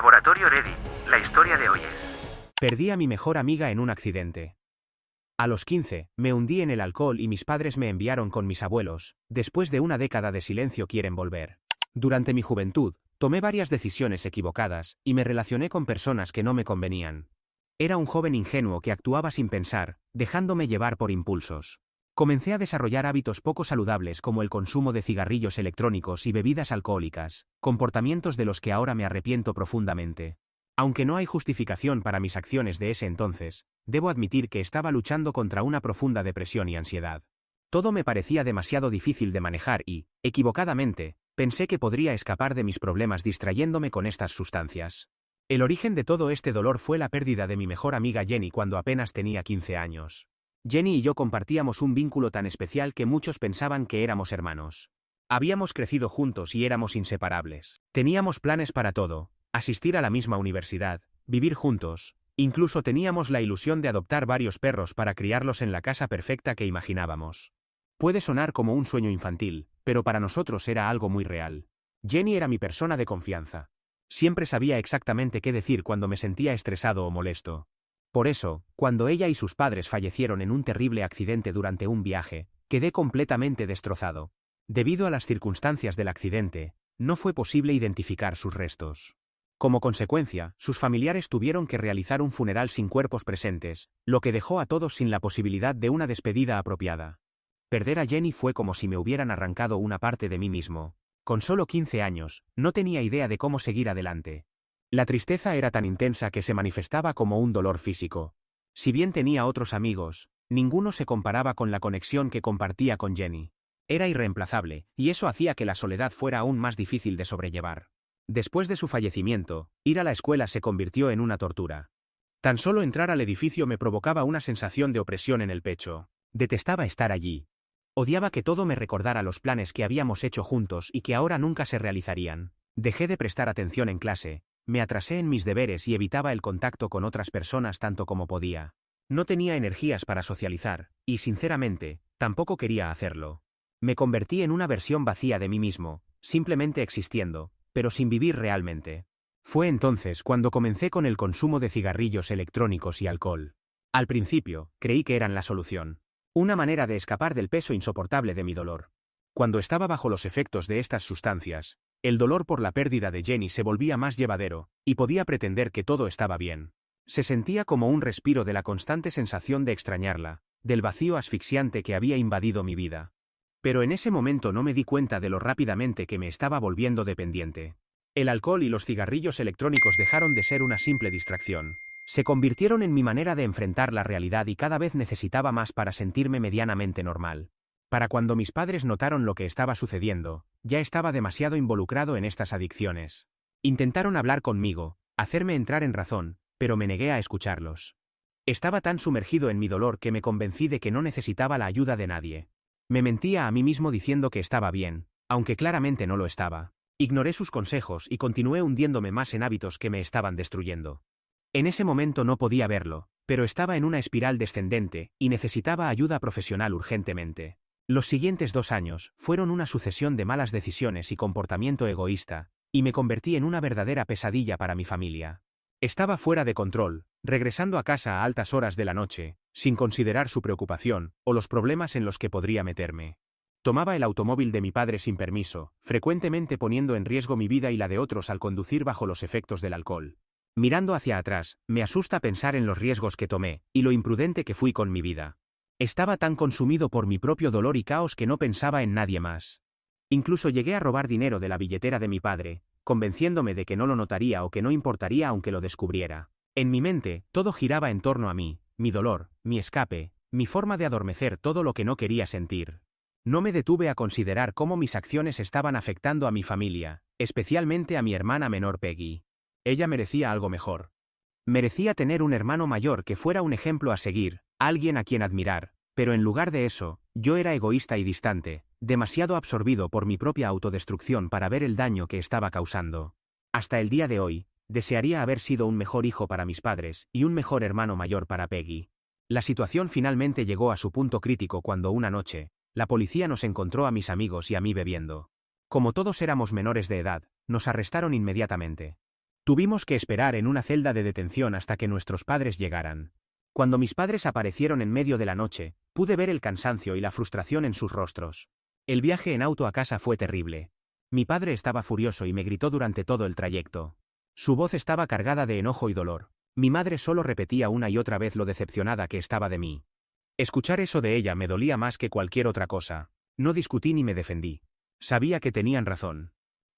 Laboratorio Ready, la historia de hoy es... Perdí a mi mejor amiga en un accidente. A los 15, me hundí en el alcohol y mis padres me enviaron con mis abuelos. Después de una década de silencio quieren volver. Durante mi juventud, tomé varias decisiones equivocadas y me relacioné con personas que no me convenían. Era un joven ingenuo que actuaba sin pensar, dejándome llevar por impulsos. Comencé a desarrollar hábitos poco saludables como el consumo de cigarrillos electrónicos y bebidas alcohólicas, comportamientos de los que ahora me arrepiento profundamente. Aunque no hay justificación para mis acciones de ese entonces, debo admitir que estaba luchando contra una profunda depresión y ansiedad. Todo me parecía demasiado difícil de manejar y, equivocadamente, pensé que podría escapar de mis problemas distrayéndome con estas sustancias. El origen de todo este dolor fue la pérdida de mi mejor amiga Jenny cuando apenas tenía 15 años. Jenny y yo compartíamos un vínculo tan especial que muchos pensaban que éramos hermanos. Habíamos crecido juntos y éramos inseparables. Teníamos planes para todo: asistir a la misma universidad, vivir juntos, incluso teníamos la ilusión de adoptar varios perros para criarlos en la casa perfecta que imaginábamos. Puede sonar como un sueño infantil, pero para nosotros era algo muy real. Jenny era mi persona de confianza. Siempre sabía exactamente qué decir cuando me sentía estresado o molesto. Por eso, cuando ella y sus padres fallecieron en un terrible accidente durante un viaje, quedé completamente destrozado. Debido a las circunstancias del accidente, no fue posible identificar sus restos. Como consecuencia, sus familiares tuvieron que realizar un funeral sin cuerpos presentes, lo que dejó a todos sin la posibilidad de una despedida apropiada. Perder a Jenny fue como si me hubieran arrancado una parte de mí mismo. Con solo 15 años, no tenía idea de cómo seguir adelante. La tristeza era tan intensa que se manifestaba como un dolor físico. Si bien tenía otros amigos, ninguno se comparaba con la conexión que compartía con Jenny. Era irreemplazable, y eso hacía que la soledad fuera aún más difícil de sobrellevar. Después de su fallecimiento, ir a la escuela se convirtió en una tortura. Tan solo entrar al edificio me provocaba una sensación de opresión en el pecho. Detestaba estar allí. Odiaba que todo me recordara los planes que habíamos hecho juntos y que ahora nunca se realizarían. Dejé de prestar atención en clase, me atrasé en mis deberes y evitaba el contacto con otras personas tanto como podía. No tenía energías para socializar, y sinceramente, tampoco quería hacerlo. Me convertí en una versión vacía de mí mismo, simplemente existiendo, pero sin vivir realmente. Fue entonces cuando comencé con el consumo de cigarrillos electrónicos y alcohol. Al principio, creí que eran la solución. Una manera de escapar del peso insoportable de mi dolor. Cuando estaba bajo los efectos de estas sustancias, el dolor por la pérdida de Jenny se volvía más llevadero, y podía pretender que todo estaba bien. Se sentía como un respiro de la constante sensación de extrañarla, del vacío asfixiante que había invadido mi vida. Pero en ese momento no me di cuenta de lo rápidamente que me estaba volviendo dependiente. El alcohol y los cigarrillos electrónicos dejaron de ser una simple distracción. Se convirtieron en mi manera de enfrentar la realidad y cada vez necesitaba más para sentirme medianamente normal. Para cuando mis padres notaron lo que estaba sucediendo, ya estaba demasiado involucrado en estas adicciones. Intentaron hablar conmigo, hacerme entrar en razón, pero me negué a escucharlos. Estaba tan sumergido en mi dolor que me convencí de que no necesitaba la ayuda de nadie. Me mentía a mí mismo diciendo que estaba bien, aunque claramente no lo estaba. Ignoré sus consejos y continué hundiéndome más en hábitos que me estaban destruyendo. En ese momento no podía verlo, pero estaba en una espiral descendente y necesitaba ayuda profesional urgentemente. Los siguientes 2 años fueron una sucesión de malas decisiones y comportamiento egoísta, y me convertí en una verdadera pesadilla para mi familia. Estaba fuera de control, regresando a casa a altas horas de la noche, sin considerar su preocupación o los problemas en los que podría meterme. Tomaba el automóvil de mi padre sin permiso, frecuentemente poniendo en riesgo mi vida y la de otros al conducir bajo los efectos del alcohol. Mirando hacia atrás, me asusta pensar en los riesgos que tomé y lo imprudente que fui con mi vida. Estaba tan consumido por mi propio dolor y caos que no pensaba en nadie más. Incluso llegué a robar dinero de la billetera de mi padre, convenciéndome de que no lo notaría o que no importaría aunque lo descubriera. En mi mente, todo giraba en torno a mí, mi dolor, mi escape, mi forma de adormecer todo lo que no quería sentir. No me detuve a considerar cómo mis acciones estaban afectando a mi familia, especialmente a mi hermana menor Peggy. Ella merecía algo mejor. Merecía tener un hermano mayor que fuera un ejemplo a seguir, alguien a quien admirar, pero en lugar de eso, yo era egoísta y distante, demasiado absorbido por mi propia autodestrucción para ver el daño que estaba causando. Hasta el día de hoy, desearía haber sido un mejor hijo para mis padres y un mejor hermano mayor para Peggy. La situación finalmente llegó a su punto crítico cuando una noche, la policía nos encontró a mis amigos y a mí bebiendo. Como todos éramos menores de edad, nos arrestaron inmediatamente. Tuvimos que esperar en una celda de detención hasta que nuestros padres llegaran. Cuando mis padres aparecieron en medio de la noche, pude ver el cansancio y la frustración en sus rostros. El viaje en auto a casa fue terrible. Mi padre estaba furioso y me gritó durante todo el trayecto. Su voz estaba cargada de enojo y dolor. Mi madre solo repetía una y otra vez lo decepcionada que estaba de mí. Escuchar eso de ella me dolía más que cualquier otra cosa. No discutí ni me defendí. Sabía que tenían razón.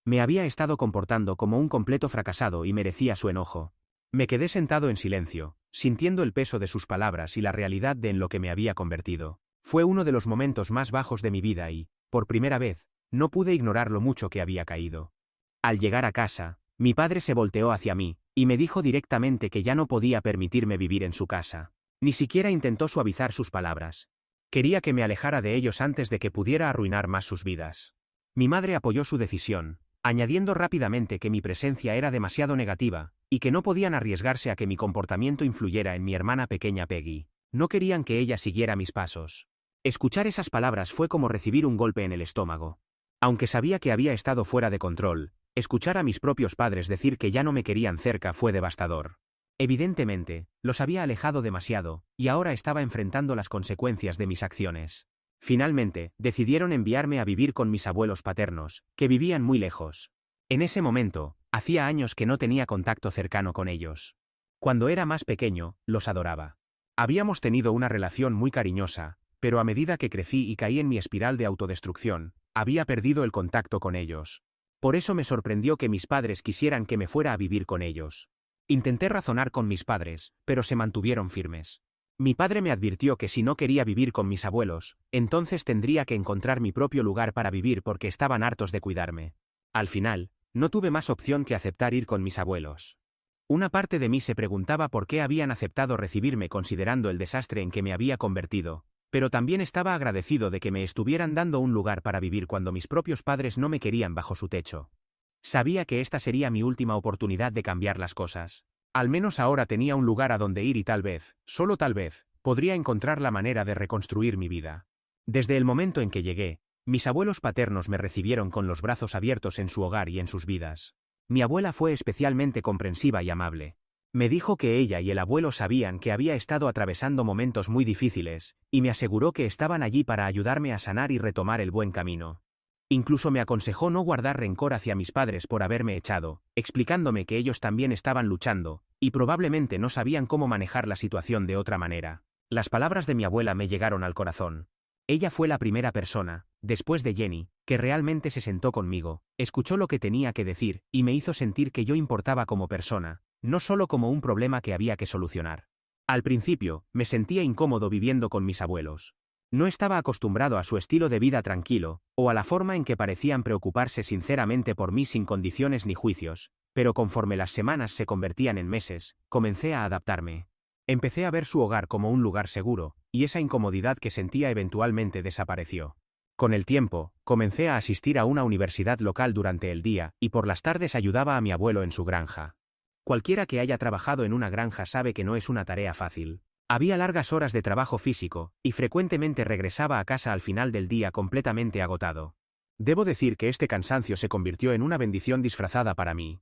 Me había estado comportando como un completo fracasado y merecía su enojo. Me quedé sentado en silencio, sintiendo el peso de sus palabras y la realidad de en lo que me había convertido. Fue uno de los momentos más bajos de mi vida y, por primera vez, no pude ignorar lo mucho que había caído. Al llegar a casa, mi padre se volteó hacia mí, y me dijo directamente que ya no podía permitirme vivir en su casa. Ni siquiera intentó suavizar sus palabras. Quería que me alejara de ellos antes de que pudiera arruinar más sus vidas. Mi madre apoyó su decisión, añadiendo rápidamente que mi presencia era demasiado negativa, y que no podían arriesgarse a que mi comportamiento influyera en mi hermana pequeña Peggy. No querían que ella siguiera mis pasos. Escuchar esas palabras fue como recibir un golpe en el estómago. Aunque sabía que había estado fuera de control, escuchar a mis propios padres decir que ya no me querían cerca fue devastador. Evidentemente, los había alejado demasiado, y ahora estaba enfrentando las consecuencias de mis acciones. Finalmente, decidieron enviarme a vivir con mis abuelos paternos, que vivían muy lejos. En ese momento, hacía años que no tenía contacto cercano con ellos. Cuando era más pequeño, los adoraba. Habíamos tenido una relación muy cariñosa, pero a medida que crecí y caí en mi espiral de autodestrucción, había perdido el contacto con ellos. Por eso me sorprendió que mis padres quisieran que me fuera a vivir con ellos. Intenté razonar con mis padres, pero se mantuvieron firmes. Mi padre me advirtió que si no quería vivir con mis abuelos, entonces tendría que encontrar mi propio lugar para vivir porque estaban hartos de cuidarme. Al final, no tuve más opción que aceptar ir con mis abuelos. Una parte de mí se preguntaba por qué habían aceptado recibirme considerando el desastre en que me había convertido, pero también estaba agradecido de que me estuvieran dando un lugar para vivir cuando mis propios padres no me querían bajo su techo. Sabía que esta sería mi última oportunidad de cambiar las cosas. Al menos ahora tenía un lugar a donde ir y tal vez, solo tal vez, podría encontrar la manera de reconstruir mi vida. Desde el momento en que llegué, mis abuelos paternos me recibieron con los brazos abiertos en su hogar y en sus vidas. Mi abuela fue especialmente comprensiva y amable. Me dijo que ella y el abuelo sabían que había estado atravesando momentos muy difíciles, y me aseguró que estaban allí para ayudarme a sanar y retomar el buen camino. Incluso me aconsejó no guardar rencor hacia mis padres por haberme echado, explicándome que ellos también estaban luchando, y probablemente no sabían cómo manejar la situación de otra manera. Las palabras de mi abuela me llegaron al corazón. Ella fue la primera persona, después de Jenny, que realmente se sentó conmigo, escuchó lo que tenía que decir, y me hizo sentir que yo importaba como persona, no solo como un problema que había que solucionar. Al principio, me sentía incómodo viviendo con mis abuelos. No estaba acostumbrado a su estilo de vida tranquilo, o a la forma en que parecían preocuparse sinceramente por mí sin condiciones ni juicios, pero conforme las semanas se convertían en meses, comencé a adaptarme. Empecé a ver su hogar como un lugar seguro, y esa incomodidad que sentía eventualmente desapareció. Con el tiempo, comencé a asistir a una universidad local durante el día, y por las tardes ayudaba a mi abuelo en su granja. Cualquiera que haya trabajado en una granja sabe que no es una tarea fácil. Había largas horas de trabajo físico, y frecuentemente regresaba a casa al final del día completamente agotado. Debo decir que este cansancio se convirtió en una bendición disfrazada para mí.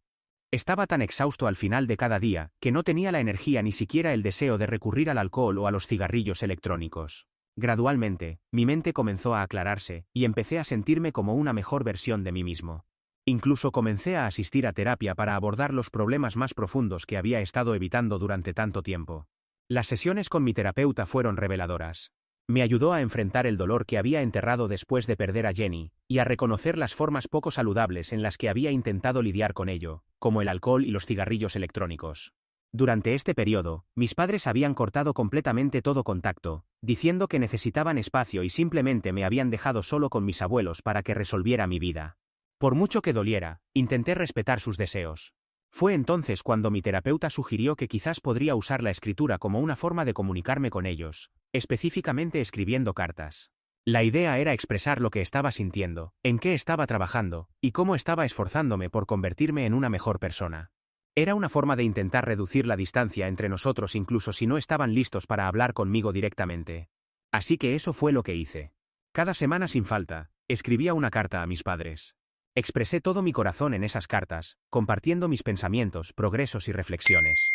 Estaba tan exhausto al final de cada día, que no tenía la energía ni siquiera el deseo de recurrir al alcohol o a los cigarrillos electrónicos. Gradualmente, mi mente comenzó a aclararse, y empecé a sentirme como una mejor versión de mí mismo. Incluso comencé a asistir a terapia para abordar los problemas más profundos que había estado evitando durante tanto tiempo. Las sesiones con mi terapeuta fueron reveladoras. Me ayudó a enfrentar el dolor que había enterrado después de perder a Jenny, y a reconocer las formas poco saludables en las que había intentado lidiar con ello, como el alcohol y los cigarrillos electrónicos. Durante este periodo, mis padres habían cortado completamente todo contacto, diciendo que necesitaban espacio y simplemente me habían dejado solo con mis abuelos para que resolviera mi vida. Por mucho que doliera, intenté respetar sus deseos. Fue entonces cuando mi terapeuta sugirió que quizás podría usar la escritura como una forma de comunicarme con ellos, específicamente escribiendo cartas. La idea era expresar lo que estaba sintiendo, en qué estaba trabajando, y cómo estaba esforzándome por convertirme en una mejor persona. Era una forma de intentar reducir la distancia entre nosotros incluso si no estaban listos para hablar conmigo directamente. Así que eso fue lo que hice. Cada semana sin falta, escribía una carta a mis padres. Expresé todo mi corazón en esas cartas, compartiendo mis pensamientos, progresos y reflexiones.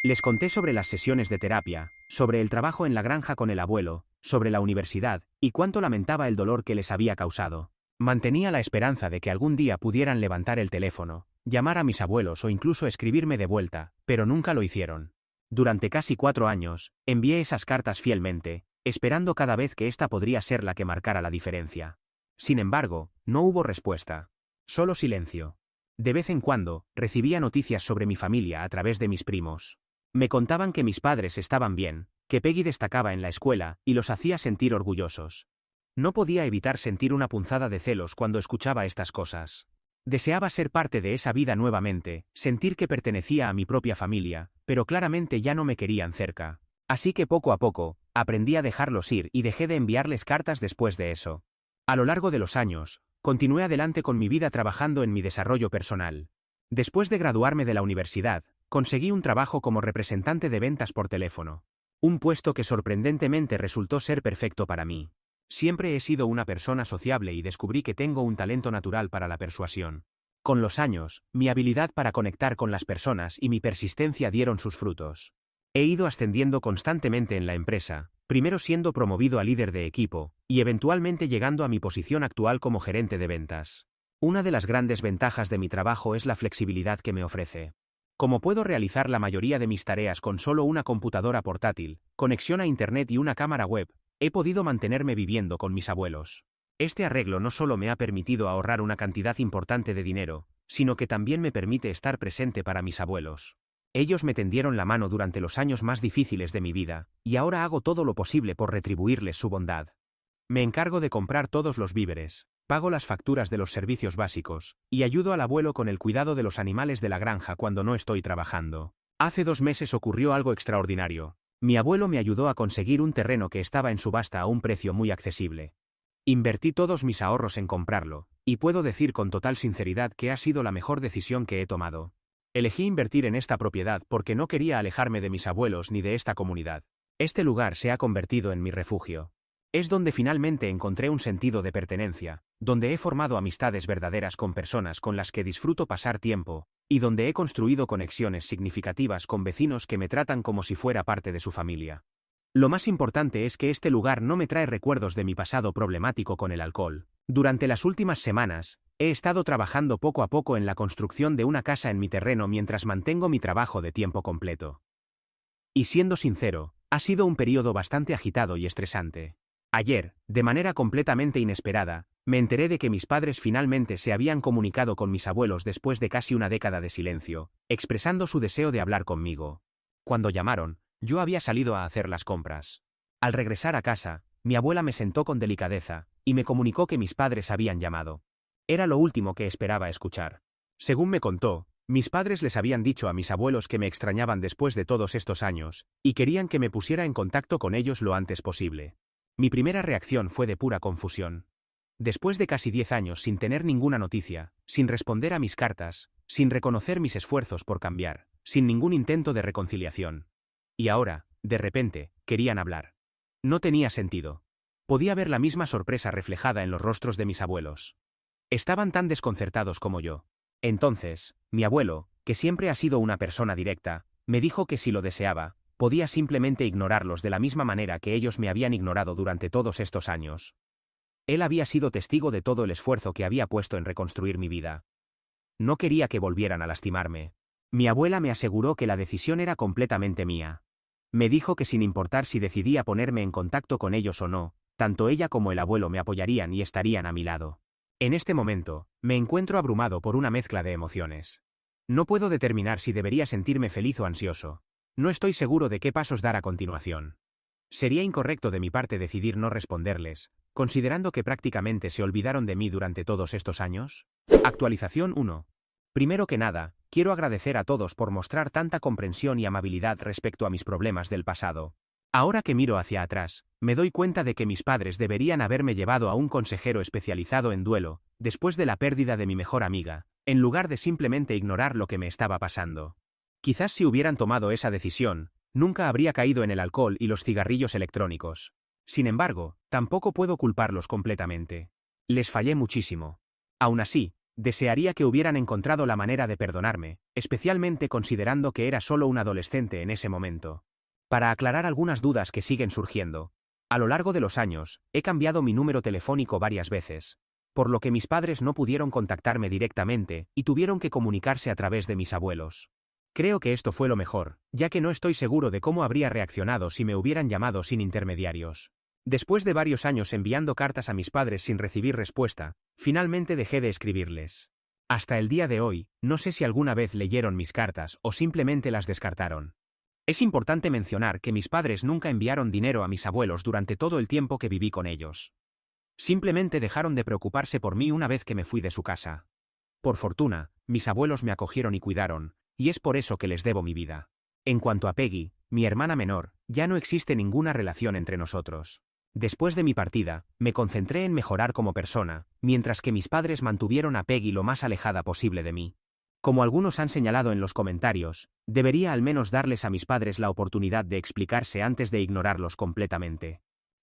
Les conté sobre las sesiones de terapia, sobre el trabajo en la granja con el abuelo, sobre la universidad, y cuánto lamentaba el dolor que les había causado. Mantenía la esperanza de que algún día pudieran levantar el teléfono, llamar a mis abuelos o incluso escribirme de vuelta, pero nunca lo hicieron. Durante casi 4 años, envié esas cartas fielmente, esperando cada vez que esta podría ser la que marcara la diferencia. Sin embargo, no hubo respuesta. Solo silencio. De vez en cuando, recibía noticias sobre mi familia a través de mis primos. Me contaban que mis padres estaban bien, que Peggy destacaba en la escuela y los hacía sentir orgullosos. No podía evitar sentir una punzada de celos cuando escuchaba estas cosas. Deseaba ser parte de esa vida nuevamente, sentir que pertenecía a mi propia familia, pero claramente ya no me querían cerca. Así que poco a poco, aprendí a dejarlos ir y dejé de enviarles cartas después de eso. A lo largo de los años, continué adelante con mi vida trabajando en mi desarrollo personal. Después de graduarme de la universidad, conseguí un trabajo como representante de ventas por teléfono. Un puesto que sorprendentemente resultó ser perfecto para mí. Siempre he sido una persona sociable y descubrí que tengo un talento natural para la persuasión. Con los años, mi habilidad para conectar con las personas y mi persistencia dieron sus frutos. He ido ascendiendo constantemente en la empresa, primero siendo promovido a líder de equipo, y eventualmente llegando a mi posición actual como gerente de ventas. Una de las grandes ventajas de mi trabajo es la flexibilidad que me ofrece. Como puedo realizar la mayoría de mis tareas con solo una computadora portátil, conexión a Internet y una cámara web, he podido mantenerme viviendo con mis abuelos. Este arreglo no solo me ha permitido ahorrar una cantidad importante de dinero, sino que también me permite estar presente para mis abuelos. Ellos me tendieron la mano durante los años más difíciles de mi vida, y ahora hago todo lo posible por retribuirles su bondad. Me encargo de comprar todos los víveres, pago las facturas de los servicios básicos, y ayudo al abuelo con el cuidado de los animales de la granja cuando no estoy trabajando. Hace 2 meses ocurrió algo extraordinario. Mi abuelo me ayudó a conseguir un terreno que estaba en subasta a un precio muy accesible. Invertí todos mis ahorros en comprarlo, y puedo decir con total sinceridad que ha sido la mejor decisión que he tomado. Elegí invertir en esta propiedad porque no quería alejarme de mis abuelos ni de esta comunidad. Este lugar se ha convertido en mi refugio. Es donde finalmente encontré un sentido de pertenencia, donde he formado amistades verdaderas con personas con las que disfruto pasar tiempo, y donde he construido conexiones significativas con vecinos que me tratan como si fuera parte de su familia. Lo más importante es que este lugar no me trae recuerdos de mi pasado problemático con el alcohol. Durante las últimas semanas, he estado trabajando poco a poco en la construcción de una casa en mi terreno mientras mantengo mi trabajo de tiempo completo. Y siendo sincero, ha sido un periodo bastante agitado y estresante. Ayer, de manera completamente inesperada, me enteré de que mis padres finalmente se habían comunicado con mis abuelos después de casi una década de silencio, expresando su deseo de hablar conmigo. Cuando llamaron, yo había salido a hacer las compras. Al regresar a casa, mi abuela me sentó con delicadeza, y me comunicó que mis padres habían llamado. Era lo último que esperaba escuchar. Según me contó, mis padres les habían dicho a mis abuelos que me extrañaban después de todos estos años, y querían que me pusiera en contacto con ellos lo antes posible. Mi primera reacción fue de pura confusión. Después de casi 10 años sin tener ninguna noticia, sin responder a mis cartas, sin reconocer mis esfuerzos por cambiar, sin ningún intento de reconciliación. Y ahora, de repente, querían hablar. No tenía sentido. Podía ver la misma sorpresa reflejada en los rostros de mis abuelos. Estaban tan desconcertados como yo. Entonces, mi abuelo, que siempre ha sido una persona directa, me dijo que si lo deseaba, podía simplemente ignorarlos de la misma manera que ellos me habían ignorado durante todos estos años. Él había sido testigo de todo el esfuerzo que había puesto en reconstruir mi vida. No quería que volvieran a lastimarme. Mi abuela me aseguró que la decisión era completamente mía. Me dijo que sin importar si decidía ponerme en contacto con ellos o no, tanto ella como el abuelo me apoyarían y estarían a mi lado. En este momento, me encuentro abrumado por una mezcla de emociones. No puedo determinar si debería sentirme feliz o ansioso. No estoy seguro de qué pasos dar a continuación. Sería incorrecto de mi parte decidir no responderles, considerando que prácticamente se olvidaron de mí durante todos estos años. Actualización 1. Primero que nada, quiero agradecer a todos por mostrar tanta comprensión y amabilidad respecto a mis problemas del pasado. Ahora que miro hacia atrás, me doy cuenta de que mis padres deberían haberme llevado a un consejero especializado en duelo, después de la pérdida de mi mejor amiga, en lugar de simplemente ignorar lo que me estaba pasando. Quizás si hubieran tomado esa decisión, nunca habría caído en el alcohol y los cigarrillos electrónicos. Sin embargo, tampoco puedo culparlos completamente. Les fallé muchísimo. Aún así, Desearía que hubieran encontrado la manera de perdonarme, especialmente considerando que era solo un adolescente en ese momento. Para aclarar algunas dudas que siguen surgiendo, a lo largo de los años, he cambiado mi número telefónico varias veces, por lo que mis padres no pudieron contactarme directamente y tuvieron que comunicarse a través de mis abuelos. Creo que esto fue lo mejor, ya que no estoy seguro de cómo habría reaccionado si me hubieran llamado sin intermediarios. Después de varios años enviando cartas a mis padres sin recibir respuesta, finalmente dejé de escribirles. Hasta el día de hoy, no sé si alguna vez leyeron mis cartas o simplemente las descartaron. Es importante mencionar que mis padres nunca enviaron dinero a mis abuelos durante todo el tiempo que viví con ellos. Simplemente dejaron de preocuparse por mí una vez que me fui de su casa. Por fortuna, mis abuelos me acogieron y cuidaron, y es por eso que les debo mi vida. En cuanto a Peggy, mi hermana menor, ya no existe ninguna relación entre nosotros. Después de mi partida, me concentré en mejorar como persona, mientras que mis padres mantuvieron a Peggy lo más alejada posible de mí. Como algunos han señalado en los comentarios, debería al menos darles a mis padres la oportunidad de explicarse antes de ignorarlos completamente.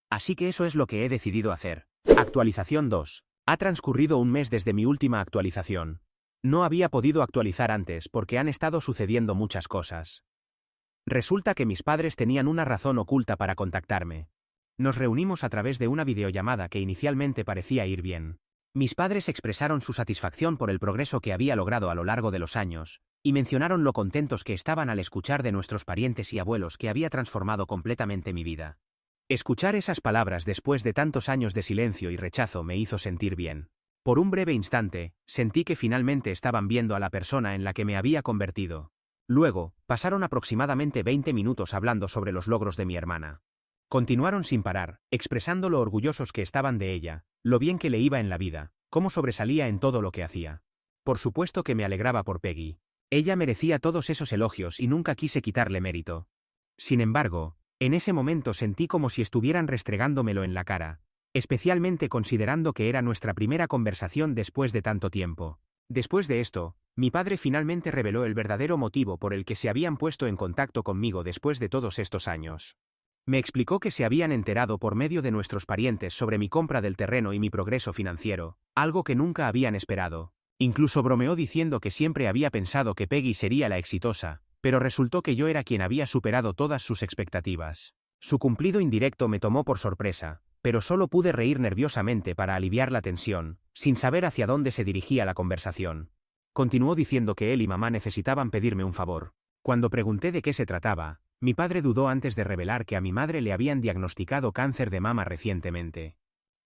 Así que eso es lo que he decidido hacer. Actualización 2. Ha transcurrido un mes desde mi última actualización. No había podido actualizar antes porque han estado sucediendo muchas cosas. Resulta que mis padres tenían una razón oculta para contactarme. Nos reunimos a través de una videollamada que inicialmente parecía ir bien. Mis padres expresaron su satisfacción por el progreso que había logrado a lo largo de los años, y mencionaron lo contentos que estaban al escuchar de nuestros parientes y abuelos que había transformado completamente mi vida. Escuchar esas palabras después de tantos años de silencio y rechazo me hizo sentir bien. Por un breve instante, sentí que finalmente estaban viendo a la persona en la que me había convertido. Luego, pasaron aproximadamente 20 minutos hablando sobre los logros de mi hermana. Continuaron sin parar, expresando lo orgullosos que estaban de ella, lo bien que le iba en la vida, cómo sobresalía en todo lo que hacía. Por supuesto que me alegraba por Peggy. Ella merecía todos esos elogios y nunca quise quitarle mérito. Sin embargo, en ese momento sentí como si estuvieran restregándomelo en la cara, especialmente considerando que era nuestra primera conversación después de tanto tiempo. Después de esto, mi padre finalmente reveló el verdadero motivo por el que se habían puesto en contacto conmigo después de todos estos años. Me explicó que se habían enterado por medio de nuestros parientes sobre mi compra del terreno y mi progreso financiero, algo que nunca habían esperado. Incluso bromeó diciendo que siempre había pensado que Peggy sería la exitosa, pero resultó que yo era quien había superado todas sus expectativas. Su cumplido indirecto me tomó por sorpresa, pero solo pude reír nerviosamente para aliviar la tensión, sin saber hacia dónde se dirigía la conversación. Continuó diciendo que él y mamá necesitaban pedirme un favor. Cuando pregunté de qué se trataba, mi padre dudó antes de revelar que a mi madre le habían diagnosticado cáncer de mama recientemente.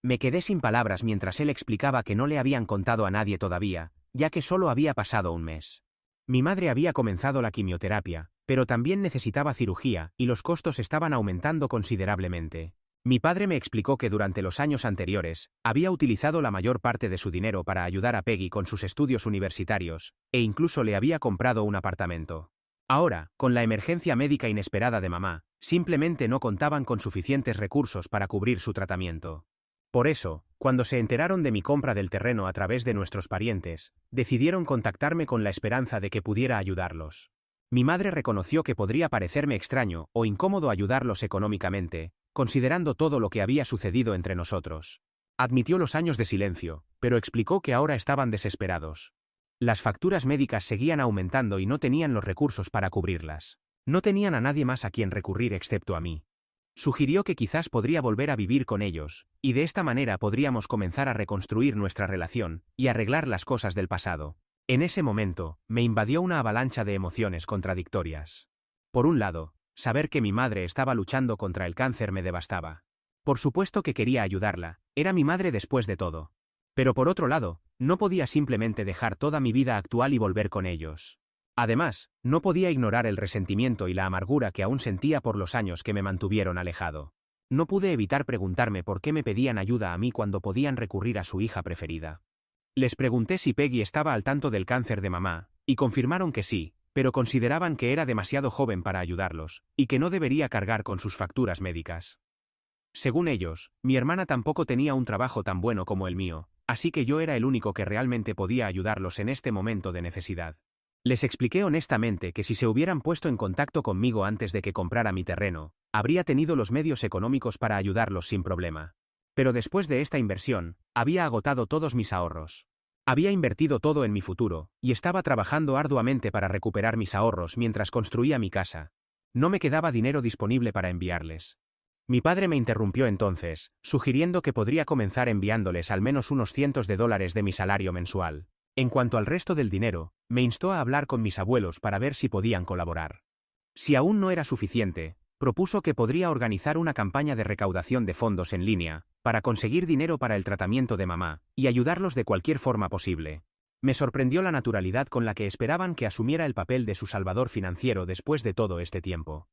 Me quedé sin palabras mientras él explicaba que no le habían contado a nadie todavía, ya que solo había pasado un mes. Mi madre había comenzado la quimioterapia, pero también necesitaba cirugía, y los costos estaban aumentando considerablemente. Mi padre me explicó que durante los años anteriores, había utilizado la mayor parte de su dinero para ayudar a Peggy con sus estudios universitarios, e incluso le había comprado un apartamento. Ahora, con la emergencia médica inesperada de mamá, simplemente no contaban con suficientes recursos para cubrir su tratamiento. Por eso, cuando se enteraron de mi compra del terreno a través de nuestros parientes, decidieron contactarme con la esperanza de que pudiera ayudarlos. Mi madre reconoció que podría parecerme extraño o incómodo ayudarlos económicamente, considerando todo lo que había sucedido entre nosotros. Admitió los años de silencio, pero explicó que ahora estaban desesperados. Las facturas médicas seguían aumentando y no tenían los recursos para cubrirlas. No tenían a nadie más a quien recurrir excepto a mí. Sugirió que quizás podría volver a vivir con ellos, y de esta manera podríamos comenzar a reconstruir nuestra relación y arreglar las cosas del pasado. En ese momento, me invadió una avalancha de emociones contradictorias. Por un lado, saber que mi madre estaba luchando contra el cáncer me devastaba. Por supuesto que quería ayudarla, era mi madre después de todo. Pero por otro lado, no podía simplemente dejar toda mi vida actual y volver con ellos. Además, no podía ignorar el resentimiento y la amargura que aún sentía por los años que me mantuvieron alejado. No pude evitar preguntarme por qué me pedían ayuda a mí cuando podían recurrir a su hija preferida. Les pregunté si Peggy estaba al tanto del cáncer de mamá, y confirmaron que sí, pero consideraban que era demasiado joven para ayudarlos, y que no debería cargar con sus facturas médicas. Según ellos, mi hermana tampoco tenía un trabajo tan bueno como el mío, así que yo era el único que realmente podía ayudarlos en este momento de necesidad. Les expliqué honestamente que si se hubieran puesto en contacto conmigo antes de que comprara mi terreno, habría tenido los medios económicos para ayudarlos sin problema. Pero después de esta inversión, había agotado todos mis ahorros. Había invertido todo en mi futuro, y estaba trabajando arduamente para recuperar mis ahorros mientras construía mi casa. No me quedaba dinero disponible para enviarles. Mi padre me interrumpió entonces, sugiriendo que podría comenzar enviándoles al menos unos cientos de dólares de mi salario mensual. En cuanto al resto del dinero, me instó a hablar con mis abuelos para ver si podían colaborar. Si aún no era suficiente, propuso que podría organizar una campaña de recaudación de fondos en línea, para conseguir dinero para el tratamiento de mamá, y ayudarlos de cualquier forma posible. Me sorprendió la naturalidad con la que esperaban que asumiera el papel de su salvador financiero después de todo este tiempo.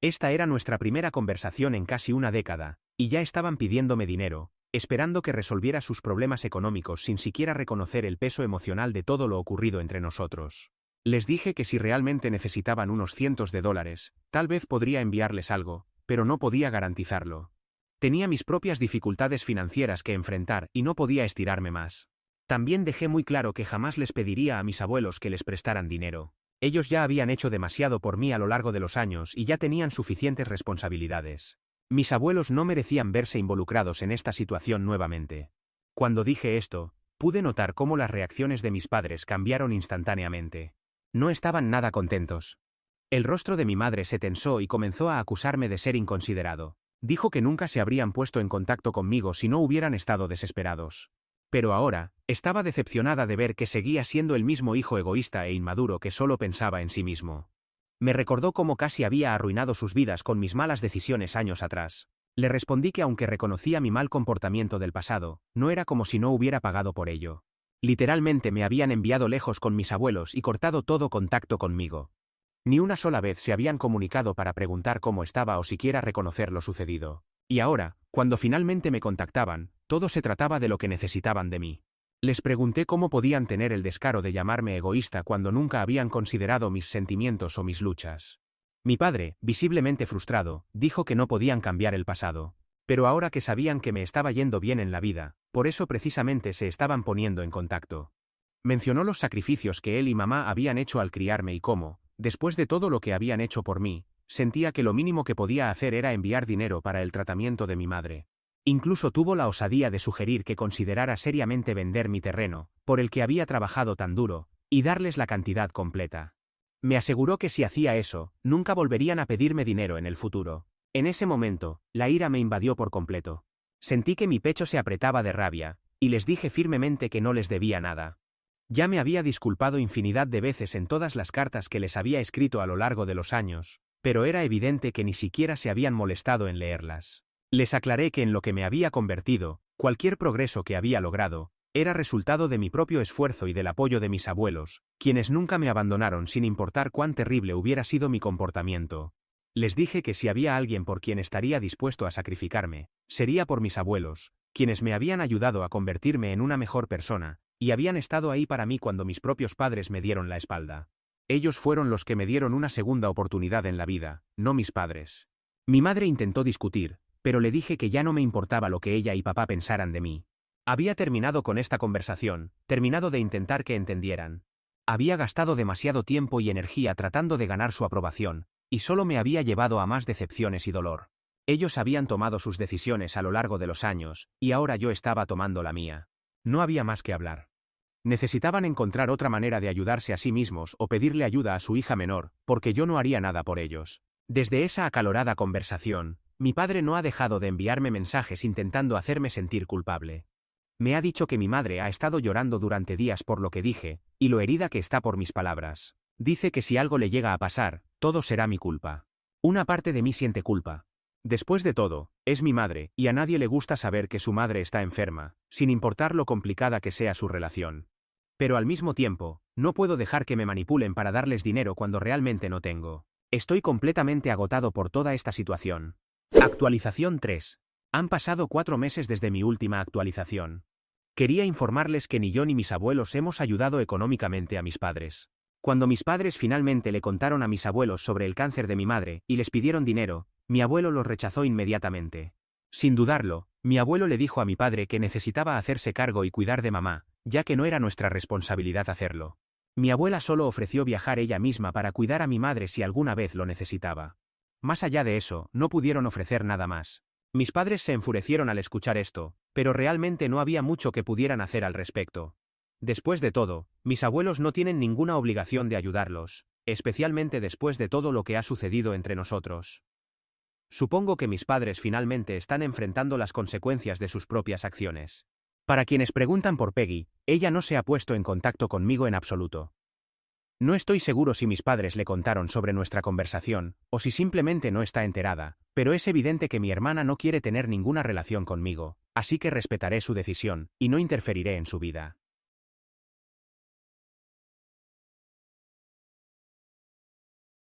Esta era nuestra primera conversación en casi una década, y ya estaban pidiéndome dinero, esperando que resolviera sus problemas económicos sin siquiera reconocer el peso emocional de todo lo ocurrido entre nosotros. Les dije que si realmente necesitaban unos cientos de dólares, tal vez podría enviarles algo, pero no podía garantizarlo. Tenía mis propias dificultades financieras que enfrentar y no podía estirarme más. También dejé muy claro que jamás les pediría a mis abuelos que les prestaran dinero. Ellos ya habían hecho demasiado por mí a lo largo de los años y ya tenían suficientes responsabilidades. Mis abuelos no merecían verse involucrados en esta situación nuevamente. Cuando dije esto, pude notar cómo las reacciones de mis padres cambiaron instantáneamente. No estaban nada contentos. El rostro de mi madre se tensó y comenzó a acusarme de ser inconsiderado. Dijo que nunca se habrían puesto en contacto conmigo si no hubieran estado desesperados. Pero ahora, estaba decepcionada de ver que seguía siendo el mismo hijo egoísta e inmaduro que solo pensaba en sí mismo. Me recordó cómo casi había arruinado sus vidas con mis malas decisiones años atrás. Le respondí que aunque reconocía mi mal comportamiento del pasado, no era como si no hubiera pagado por ello. Literalmente me habían enviado lejos con mis abuelos y cortado todo contacto conmigo. Ni una sola vez se habían comunicado para preguntar cómo estaba o siquiera reconocer lo sucedido. Y ahora, cuando finalmente me contactaban, todo se trataba de lo que necesitaban de mí. Les pregunté cómo podían tener el descaro de llamarme egoísta cuando nunca habían considerado mis sentimientos o mis luchas. Mi padre, visiblemente frustrado, dijo que no podían cambiar el pasado. Pero ahora que sabían que me estaba yendo bien en la vida, por eso precisamente se estaban poniendo en contacto. Mencionó los sacrificios que él y mamá habían hecho al criarme y cómo, después de todo lo que habían hecho por mí, sentía que lo mínimo que podía hacer era enviar dinero para el tratamiento de mi madre. Incluso tuvo la osadía de sugerir que considerara seriamente vender mi terreno, por el que había trabajado tan duro, y darles la cantidad completa. Me aseguró que si hacía eso, nunca volverían a pedirme dinero en el futuro. En ese momento, la ira me invadió por completo. Sentí que mi pecho se apretaba de rabia, y les dije firmemente que no les debía nada. Ya me había disculpado infinidad de veces en todas las cartas que les había escrito a lo largo de los años, pero era evidente que ni siquiera se habían molestado en leerlas. Les aclaré que en lo que me había convertido, cualquier progreso que había logrado, era resultado de mi propio esfuerzo y del apoyo de mis abuelos, quienes nunca me abandonaron sin importar cuán terrible hubiera sido mi comportamiento. Les dije que si había alguien por quien estaría dispuesto a sacrificarme, sería por mis abuelos, quienes me habían ayudado a convertirme en una mejor persona, y habían estado ahí para mí cuando mis propios padres me dieron la espalda. Ellos fueron los que me dieron una segunda oportunidad en la vida, no mis padres. Mi madre intentó discutir, pero le dije que ya no me importaba lo que ella y papá pensaran de mí. Había terminado con esta conversación, terminado de intentar que entendieran. Había gastado demasiado tiempo y energía tratando de ganar su aprobación, y solo me había llevado a más decepciones y dolor. Ellos habían tomado sus decisiones a lo largo de los años, y ahora yo estaba tomando la mía. No había más que hablar. Necesitaban encontrar otra manera de ayudarse a sí mismos o pedirle ayuda a su hija menor, porque yo no haría nada por ellos. Desde esa acalorada conversación, mi padre no ha dejado de enviarme mensajes intentando hacerme sentir culpable. Me ha dicho que mi madre ha estado llorando durante días por lo que dije, y lo herida que está por mis palabras. Dice que si algo le llega a pasar, todo será mi culpa. Una parte de mí siente culpa. Después de todo, es mi madre, y a nadie le gusta saber que su madre está enferma, sin importar lo complicada que sea su relación. Pero al mismo tiempo, no puedo dejar que me manipulen para darles dinero cuando realmente no tengo. Estoy completamente agotado por toda esta situación. Actualización 3. Han pasado 4 meses desde mi última actualización. Quería informarles que ni yo ni mis abuelos hemos ayudado económicamente a mis padres. Cuando mis padres finalmente le contaron a mis abuelos sobre el cáncer de mi madre y les pidieron dinero, mi abuelo los rechazó inmediatamente. Sin dudarlo, mi abuelo le dijo a mi padre que necesitaba hacerse cargo y cuidar de mamá, ya que no era nuestra responsabilidad hacerlo. Mi abuela solo ofreció viajar ella misma para cuidar a mi madre si alguna vez lo necesitaba. Más allá de eso, no pudieron ofrecer nada más. Mis padres se enfurecieron al escuchar esto, pero realmente no había mucho que pudieran hacer al respecto. Después de todo, mis abuelos no tienen ninguna obligación de ayudarlos, especialmente después de todo lo que ha sucedido entre nosotros. Supongo que mis padres finalmente están enfrentando las consecuencias de sus propias acciones. Para quienes preguntan por Peggy, ella no se ha puesto en contacto conmigo en absoluto. No estoy seguro si mis padres le contaron sobre nuestra conversación, o si simplemente no está enterada, pero es evidente que mi hermana no quiere tener ninguna relación conmigo, así que respetaré su decisión, y no interferiré en su vida.